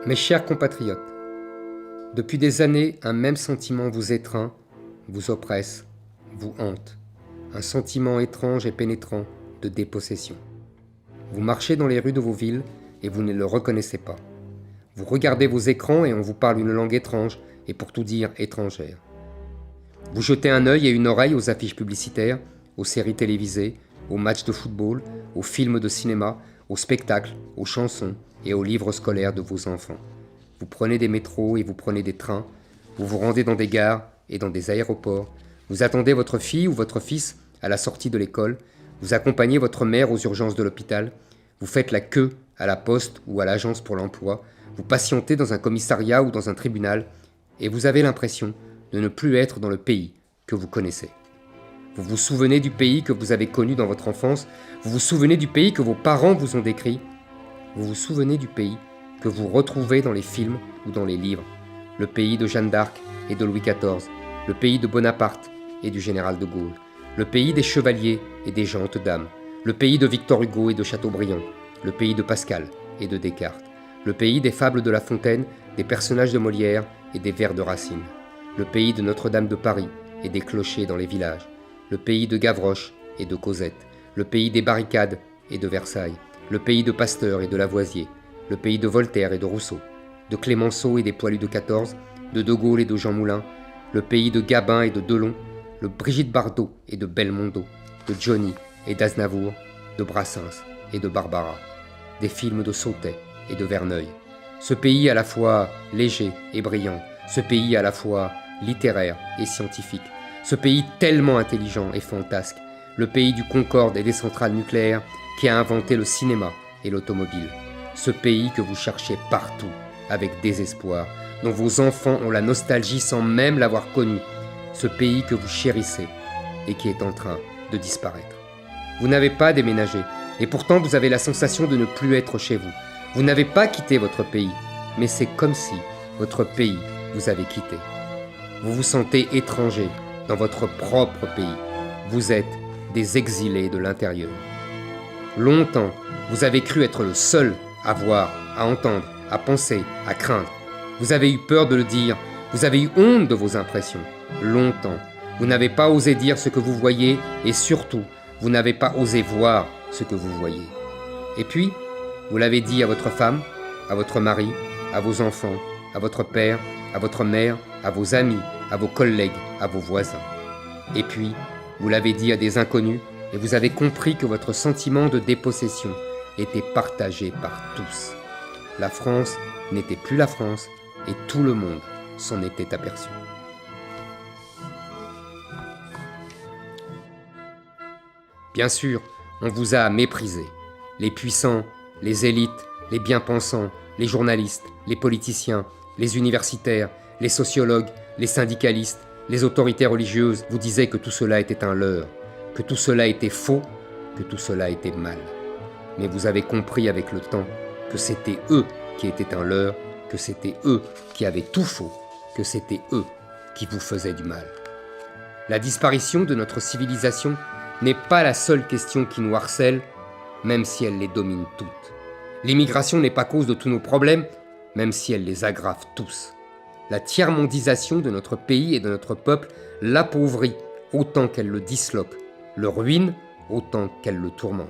Mes chers compatriotes, depuis des années, un même sentiment vous étreint, vous oppresse, vous hante. Un sentiment étrange et pénétrant de dépossession. Vous marchez dans les rues de vos villes et vous ne le reconnaissez pas. Vous regardez vos écrans et on vous parle une langue étrange et pour tout dire étrangère. Vous jetez un œil et une oreille aux affiches publicitaires, aux séries télévisées, aux matchs de football, aux films de cinéma, aux spectacles, aux chansons et aux livres scolaires de vos enfants. Vous prenez des métros et vous prenez des trains, vous vous rendez dans des gares et dans des aéroports, vous attendez votre fille ou votre fils à la sortie de l'école, vous accompagnez votre mère aux urgences de l'hôpital, vous faites la queue à la poste ou à l'agence pour l'emploi, vous patientez dans un commissariat ou dans un tribunal et vous avez l'impression de ne plus être dans le pays que vous connaissez. Vous vous souvenez du pays que vous avez connu dans votre enfance, vous vous souvenez du pays que vos parents vous ont décrit, vous vous souvenez du pays que vous retrouvez dans les films ou dans les livres, le pays de Jeanne d'Arc et de Louis XIV, le pays de Bonaparte et du général de Gaulle, le pays des chevaliers et des gentes dames, le pays de Victor Hugo et de Chateaubriand, le pays de Pascal et de Descartes, le pays des fables de La Fontaine, des personnages de Molière et des vers de Racine, le pays de Notre-Dame de Paris et des clochers dans les villages, le pays de Gavroche et de Cosette, le pays des barricades et de Versailles, le pays de Pasteur et de Lavoisier, le pays de Voltaire et de Rousseau, de Clémenceau et des Poilus de 14, de Gaulle et de Jean Moulin, le pays de Gabin et de Delon, le Brigitte Bardot et de Belmondo, de Johnny et d'Aznavour, de Brassens et de Barbara, des films de Sautet et de Verneuil. Ce pays à la fois léger et brillant, ce pays à la fois littéraire et scientifique, ce pays tellement intelligent et fantasque, le pays du Concorde et des centrales nucléaires qui a inventé le cinéma et l'automobile. Ce pays que vous cherchez partout, avec désespoir, dont vos enfants ont la nostalgie sans même l'avoir connu. Ce pays que vous chérissez et qui est en train de disparaître. Vous n'avez pas déménagé, et pourtant vous avez la sensation de ne plus être chez vous. Vous n'avez pas quitté votre pays, mais c'est comme si votre pays vous avait quitté. Vous vous sentez étranger dans votre propre pays. Vous êtes des exilés de l'intérieur. Longtemps, vous avez cru être le seul à voir, à entendre, à penser, à craindre. Vous avez eu peur de le dire, vous avez eu honte de vos impressions. Longtemps, vous n'avez pas osé dire ce que vous voyez et surtout, vous n'avez pas osé voir ce que vous voyez. Et puis, vous l'avez dit à votre femme, à votre mari, à vos enfants, à votre père, à votre mère, à vos amis, à vos collègues, à vos voisins. Et puis, vous l'avez dit à des inconnus et vous avez compris que votre sentiment de dépossession était partagé par tous. La France n'était plus la France et tout le monde s'en était aperçu. Bien sûr, on vous a méprisé. Les puissants, les élites, les bien-pensants, les journalistes, les politiciens, les universitaires, les sociologues, les syndicalistes, les autorités religieuses vous disaient que tout cela était un leurre, que tout cela était faux, que tout cela était mal. Mais vous avez compris avec le temps que c'était eux qui étaient un leurre, que c'était eux qui avaient tout faux, que c'était eux qui vous faisaient du mal. La disparition de notre civilisation n'est pas la seule question qui nous harcèle, même si elle les domine toutes. L'immigration n'est pas cause de tous nos problèmes, même si elle les aggrave tous. La tiers-mondisation de notre pays et de notre peuple l'appauvrit autant qu'elle le disloque, le ruine autant qu'elle le tourmente.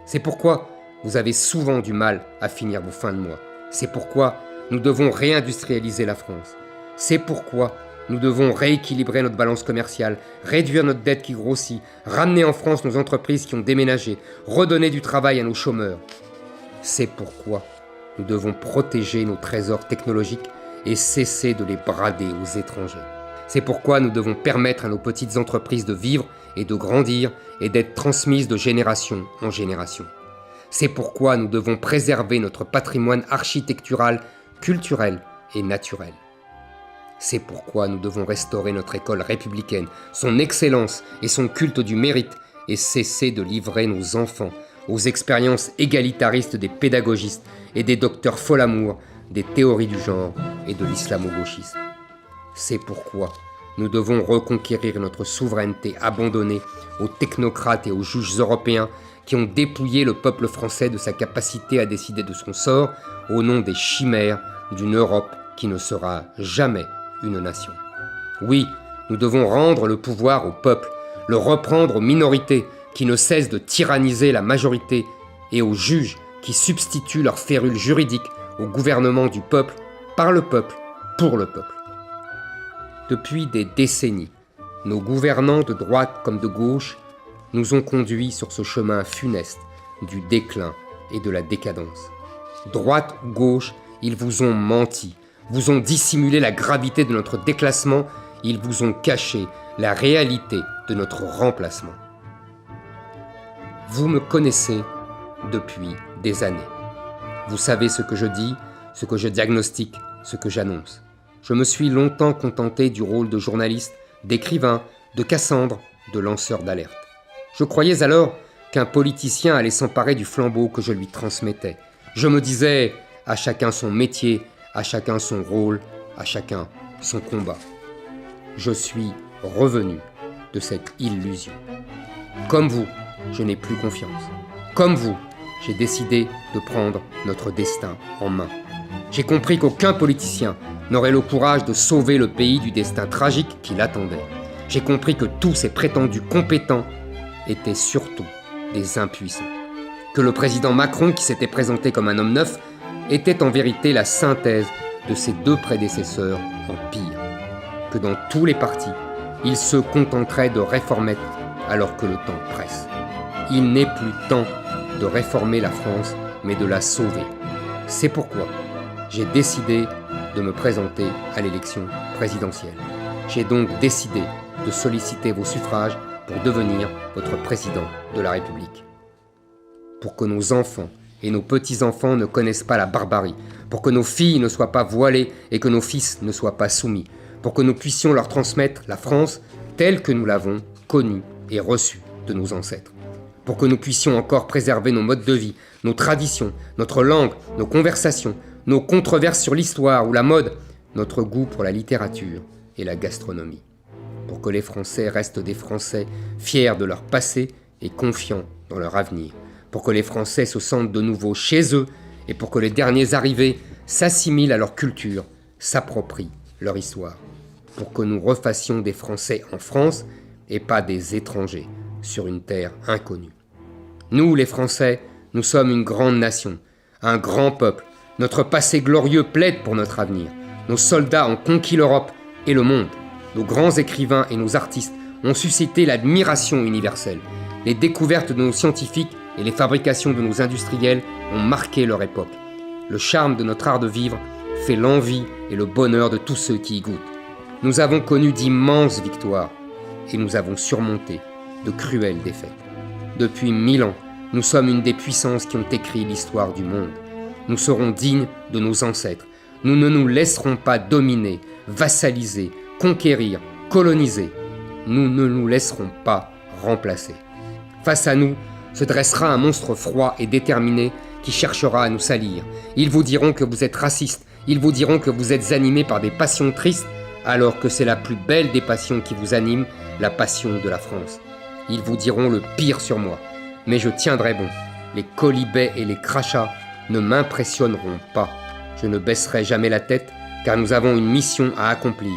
C'est pourquoi vous avez souvent du mal à finir vos fins de mois. C'est pourquoi nous devons réindustrialiser la France. C'est pourquoi nous devons rééquilibrer notre balance commerciale, réduire notre dette qui grossit, ramener en France nos entreprises qui ont déménagé, redonner du travail à nos chômeurs. C'est pourquoi nous devons protéger nos trésors technologiques et cesser de les brader aux étrangers. C'est pourquoi nous devons permettre à nos petites entreprises de vivre et de grandir et d'être transmises de génération en génération. C'est pourquoi nous devons préserver notre patrimoine architectural, culturel et naturel. C'est pourquoi nous devons restaurer notre école républicaine, son excellence et son culte du mérite et cesser de livrer nos enfants aux expériences égalitaristes des pédagogistes et des docteurs Folamour, des théories du genre et de l'islamo-gauchisme. C'est pourquoi nous devons reconquérir notre souveraineté abandonnée aux technocrates et aux juges européens qui ont dépouillé le peuple français de sa capacité à décider de son sort au nom des chimères d'une Europe qui ne sera jamais une nation. Oui, nous devons rendre le pouvoir au peuple, le reprendre aux minorités qui ne cessent de tyranniser la majorité et aux juges qui substituent leur férule juridique au gouvernement du peuple, par le peuple, pour le peuple. Depuis des décennies, nos gouvernants de droite comme de gauche nous ont conduits sur ce chemin funeste du déclin et de la décadence. Droite ou gauche, ils vous ont menti, vous ont dissimulé la gravité de notre déclassement, ils vous ont caché la réalité de notre remplacement. Vous me connaissez depuis des années. Vous savez ce que je dis, ce que je diagnostique, ce que j'annonce. Je me suis longtemps contenté du rôle de journaliste, d'écrivain, de Cassandre, de lanceur d'alerte. Je croyais alors qu'un politicien allait s'emparer du flambeau que je lui transmettais. Je me disais, à chacun son métier, à chacun son rôle, à chacun son combat. Je suis revenu de cette illusion. Comme vous, je n'ai plus confiance. Comme vous, j'ai décidé de prendre notre destin en main. J'ai compris qu'aucun politicien n'aurait le courage de sauver le pays du destin tragique qui l'attendait. J'ai compris que tous ces prétendus compétents étaient surtout des impuissants. Que le président Macron, qui s'était présenté comme un homme neuf, était en vérité la synthèse de ses deux prédécesseurs en pire. Que dans tous les partis, il se contenterait de réformettes alors que le temps presse. Il n'est plus temps de réformer la France, mais de la sauver. C'est pourquoi j'ai décidé de me présenter à l'élection présidentielle. J'ai donc décidé de solliciter vos suffrages pour devenir votre président de la République. Pour que nos enfants et nos petits-enfants ne connaissent pas la barbarie, pour que nos filles ne soient pas voilées et que nos fils ne soient pas soumis, pour que nous puissions leur transmettre la France telle que nous l'avons connue et reçue de nos ancêtres, pour que nous puissions encore préserver nos modes de vie, nos traditions, notre langue, nos conversations, nos controverses sur l'histoire ou la mode, notre goût pour la littérature et la gastronomie, pour que les Français restent des Français fiers de leur passé et confiants dans leur avenir, pour que les Français se sentent de nouveau chez eux et pour que les derniers arrivés s'assimilent à leur culture, s'approprient leur histoire, pour que nous refassions des Français en France et pas des étrangers sur une terre inconnue. Nous, les Français, nous sommes une grande nation, un grand peuple. Notre passé glorieux plaide pour notre avenir. Nos soldats ont conquis l'Europe et le monde. Nos grands écrivains et nos artistes ont suscité l'admiration universelle. Les découvertes de nos scientifiques et les fabrications de nos industriels ont marqué leur époque. Le charme de notre art de vivre fait l'envie et le bonheur de tous ceux qui y goûtent. Nous avons connu d'immenses victoires et nous avons surmonté de cruelles défaites. Depuis 1000 ans, nous sommes une des puissances qui ont écrit l'histoire du monde. Nous serons dignes de nos ancêtres. Nous ne nous laisserons pas dominer, vassaliser, conquérir, coloniser. Nous ne nous laisserons pas remplacer. Face à nous se dressera un monstre froid et déterminé qui cherchera à nous salir. Ils vous diront que vous êtes raciste. Ils vous diront que vous êtes animés par des passions tristes, alors que c'est la plus belle des passions qui vous anime, la passion de la France. Ils vous diront le pire sur moi, mais je tiendrai bon. Les quolibets et les crachats ne m'impressionneront pas. Je ne baisserai jamais la tête, car nous avons une mission à accomplir.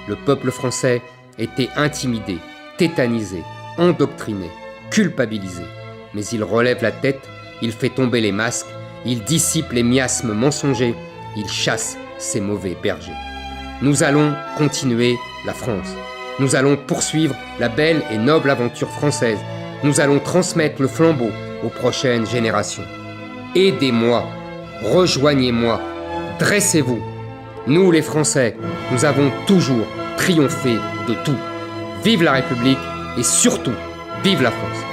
Le peuple français était intimidé, tétanisé, endoctriné, culpabilisé. Mais il relève la tête, il fait tomber les masques, il dissipe les miasmes mensongers, il chasse ces mauvais bergers. Nous allons continuer la France. Nous allons poursuivre la belle et noble aventure française. Nous allons transmettre le flambeau aux prochaines générations. Aidez-moi, rejoignez-moi, dressez-vous. Nous les Français, nous avons toujours triomphé de tout. Vive la République et surtout, vive la France.